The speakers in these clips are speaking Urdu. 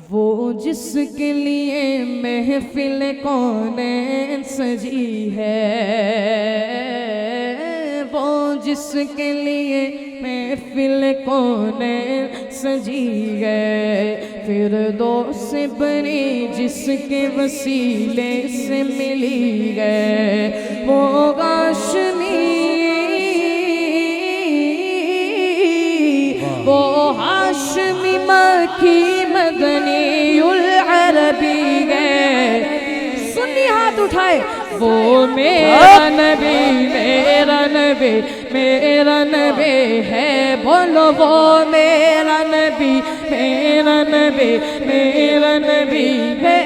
وہ جس کے لیے محفل کونین سجی ہے، وہ جس کے لیے محفل کونین سجی ہے، فردوس بنی جس کے وسیلے سے ملی ہے، وہ ہاشمی، وہ ہاشمی مکی مدنی العربی ہے۔ سنی ہاتھ اٹھائے، وہ میرا نبی، میرا نبی، میرا نبی ہے، بولو وہ میرا نبی، میرا نبی، میرا نبی ہے،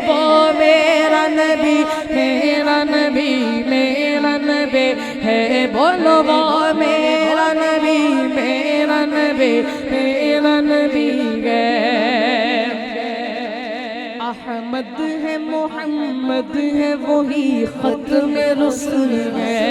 وہ میرا نبی، میرا نبی، میرا نبی ہے، بولو وہ میرا نبی، میرا نبی، میرا نبی ہے۔ احمد ہے، محمد ہے، وہی ختم رسل ہے،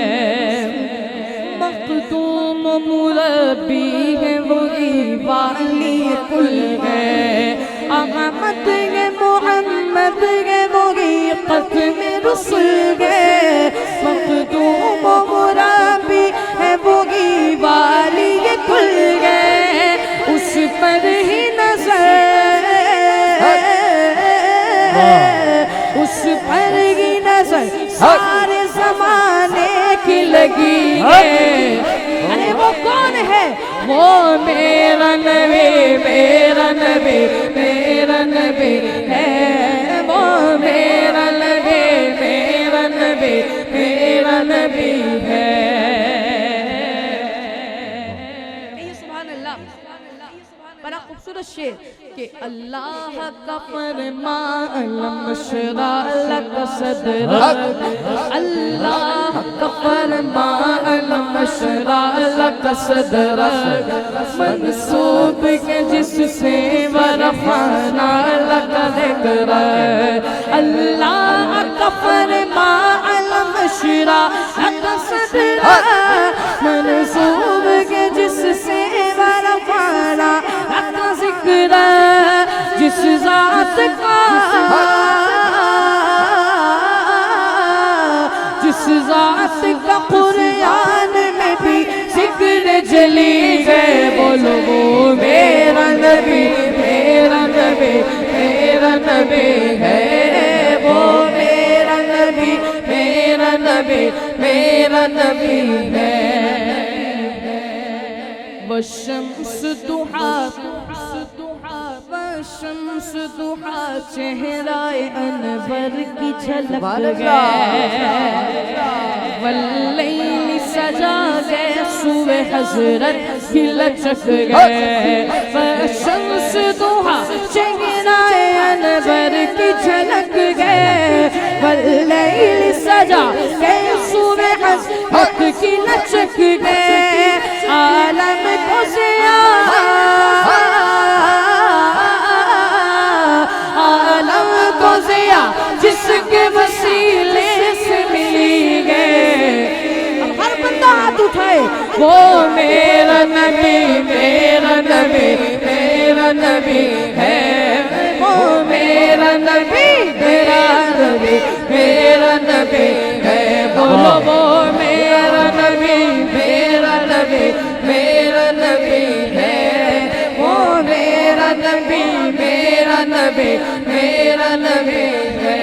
مخدوم و مربی ہے، وہی والی کل ہے، احمد ہے، محمد ہے، وہی ختم رسل ہے، مخدوم و مربی ہے، وہی والی کل ہے، اس پر ہی نظر، اس پر ہی نظر سارے زمانے کی لگی ہے۔ ارے وہ کون ہے؟ وہ میرا نبی، میرا نبی، میرا نبی ہے، وہ میرا نبی، میرا نبی، میرا نبی ہے۔ سبحان اللہ، بڑا خوبصورت شعر کہ اللہ کا فرمان لم نشرح لک صدرک، اللہ کا فرمان لم نشرح لک صدرک، منسوب کے جس سے ورفعنا لک ذکرک، اللہ کا فرمان لم نشرح لک صدرک، منسوب کے جس سے ورفعنا لک ذکرک، جس ذات کا، جس ذات کا قرآن میں بھی ذکر جلی ہے، بولو وہ میرا نبی، میرا نبی، میرا نبی ہے، وہ میرا نبی، میرا نبی، میرا نبی ہے۔ والشمس ضحیٰ، شمس ضحیٰ چہرہ انور کی جھلک ہے، واللیل سجا گئے سوئے حضرت کی لچک گئے، والشمس ضحیٰ چہرہ انور کی جھلک گئے، واللیل سجا گئے سوئے حضرت کی لچک گئے، عالم کو جس کے وسیلے سے ملی گئے۔ اب ہر بندہ ہاتھ اٹھائے، وہ میرا نبی، میرا نبی، میرا نبی ہے، وہ میرا نبی، میرا نبی، میرا نبی ہے، بولو وہ میرا نبی، میرا نبی، میرا نبی ہے، وہ میرا نبی، میرا نبی، میرا نبی ہے۔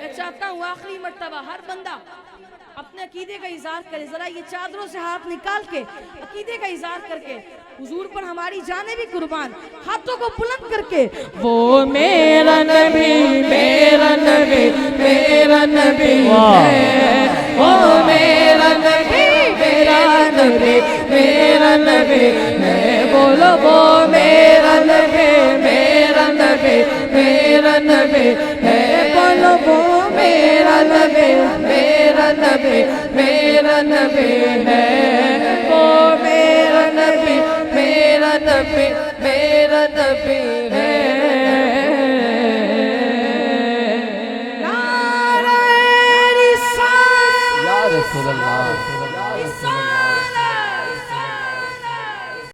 میں چاہتا ہوں آخری مرتبہ ہر بندہ اپنے عقیدے کا اظہار کرے، ذرا یہ چادروں سے ہاتھ نکال کے عقیدے کا اظہار کر کے حضور پر ہماری جانیں بھی قربان، ہاتھوں کو بلند کر کے، وہ میرا نبی، میرا نبی، میرا نبی ہے، وہ میرا نبی، میرا نبی، میرا نبی ہے، بولو وہ میرا نبی، میرا نبی، میرا نبی ہے، بولو وہ میرا نبی، میرا نبی، میرا نبی ہے، وہ میرا نبی، میرا نبی، میرا نبی ہے۔